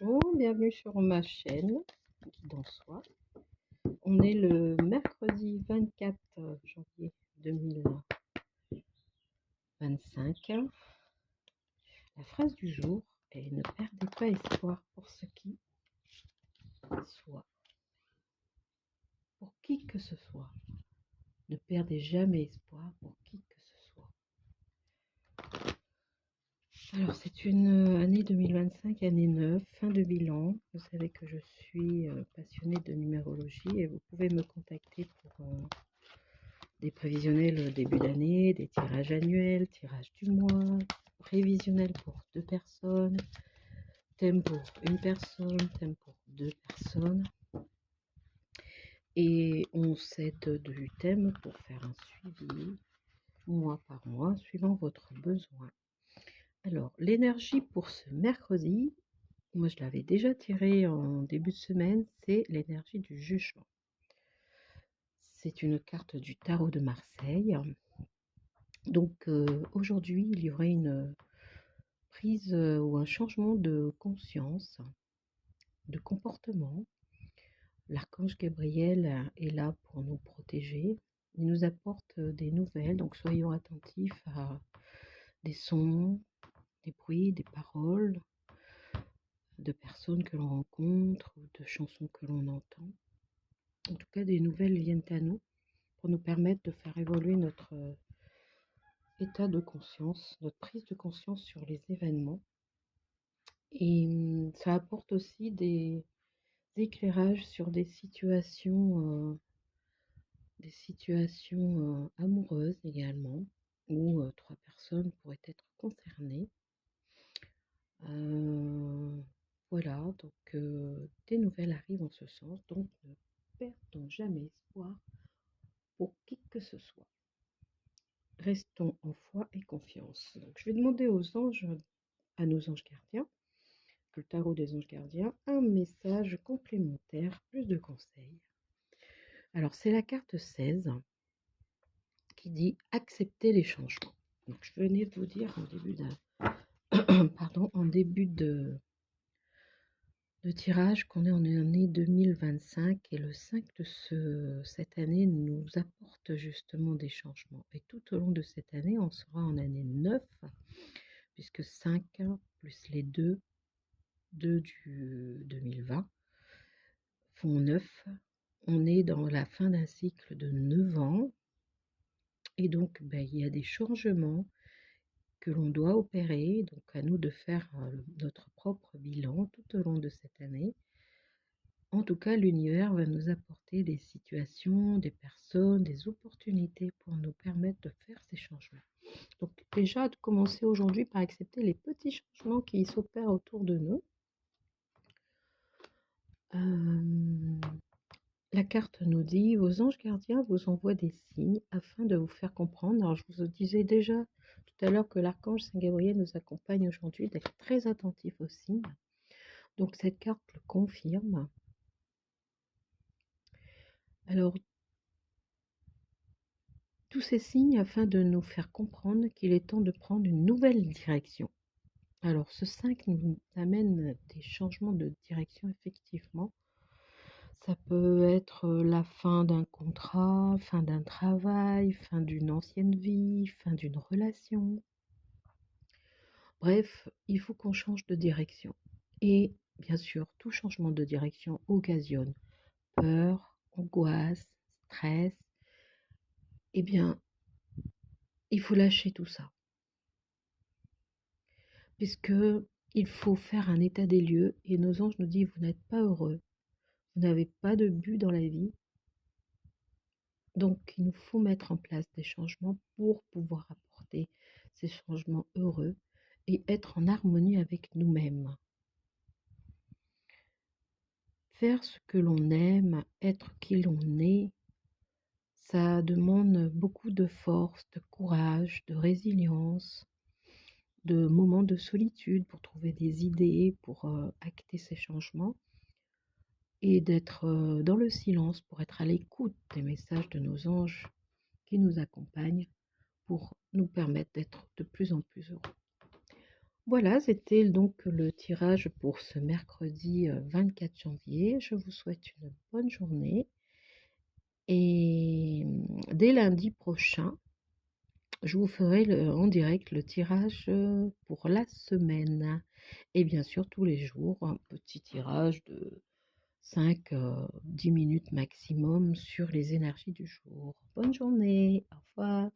Bonjour, bienvenue sur ma chaîne Guide en Soi. On est le mercredi 24 janvier 2025. La phrase du jour est: ne perdez pas espoir pour ce qui soit. Pour qui que ce soit. Ne perdez jamais espoir pour qui que ce soit. Alors, c'est une année 2025, année 9, fin de bilan. Vous savez que je suis passionnée de numérologie et vous pouvez me contacter pour des prévisionnels début d'année, des tirages annuels, tirages du mois, prévisionnels pour 2 personnes, thème pour une personne, thème pour 2 personnes. Et on s'aide du thème pour faire un suivi mois par mois, suivant votre besoin. Alors, l'énergie pour ce mercredi, moi je l'avais déjà tiré en début de semaine, c'est l'énergie du jugement. C'est une carte du tarot de Marseille. Donc aujourd'hui, il y aurait une prise ou un changement de conscience, de comportement. L'archange Gabriel est là pour nous protéger. Il nous apporte des nouvelles, donc soyons attentifs à des sons, des bruits, des paroles, de personnes que l'on rencontre, ou de chansons que l'on entend. En tout cas, des nouvelles viennent à nous pour nous permettre de faire évoluer notre état de conscience, notre prise de conscience sur les événements. Et ça apporte aussi des éclairages sur des situations amoureuses également, où 3 personnes pourraient être concernées. Voilà, donc des nouvelles arrivent en ce sens, donc ne perdons jamais espoir pour qui que ce soit. Restons en foi et confiance. Donc je vais demander aux anges, à nos anges gardiens, que le tarot des anges gardiens, un message complémentaire, plus de conseils. Alors c'est la carte 16 qui dit accepter les changements. Donc je venais de vous dire en début de tirage qu'on est en année 2025 et le 5 de cette année nous apporte justement des changements. Et tout au long de cette année, on sera en année 9, puisque 5 plus les 2 du 2020 font 9. On est dans la fin d'un cycle de 9 ans. Et donc, il y a des changements que l'on doit opérer, donc à nous de faire notre propre bilan tout au long de cette année. En tout cas, l'univers va nous apporter des situations, des personnes, des opportunités pour nous permettre de faire ces changements. Donc déjà, de commencer aujourd'hui par accepter les petits changements qui s'opèrent autour de nous. La carte nous dit: vos anges gardiens vous envoient des signes afin de vous faire comprendre. Alors je vous disais déjà tout à l'heure que l'archange Saint Gabriel nous accompagne aujourd'hui, d'être très attentif aux signes. Donc cette carte le confirme. Alors, tous ces signes afin de nous faire comprendre qu'il est temps de prendre une nouvelle direction. Alors ce 5 nous amène des changements de direction, effectivement. Ça peut être la fin d'un contrat, fin d'un travail, fin d'une ancienne vie, fin d'une relation. Bref, il faut qu'on change de direction. Et bien sûr, tout changement de direction occasionne peur, angoisse, stress. Eh bien, il faut lâcher tout ça. Puisque il faut faire un état des lieux et nos anges nous disent: vous n'êtes pas heureux, vous n'avez pas de but dans la vie. Donc, il nous faut mettre en place des changements pour pouvoir apporter ces changements heureux et être en harmonie avec nous-mêmes. Faire ce que l'on aime, être qui l'on est, ça demande beaucoup de force, de courage, de résilience, de moments de solitude pour trouver des idées, pour acter ces changements. Et d'être dans le silence pour être à l'écoute des messages de nos anges qui nous accompagnent pour nous permettre d'être de plus en plus heureux. Voilà, c'était donc le tirage pour ce mercredi 24 janvier. Je vous souhaite une bonne journée et dès lundi prochain, je vous ferai en direct le tirage pour la semaine. Et bien sûr, tous les jours, un petit tirage de 5 10 minutes maximum sur les énergies du jour. Bonne journée, au revoir.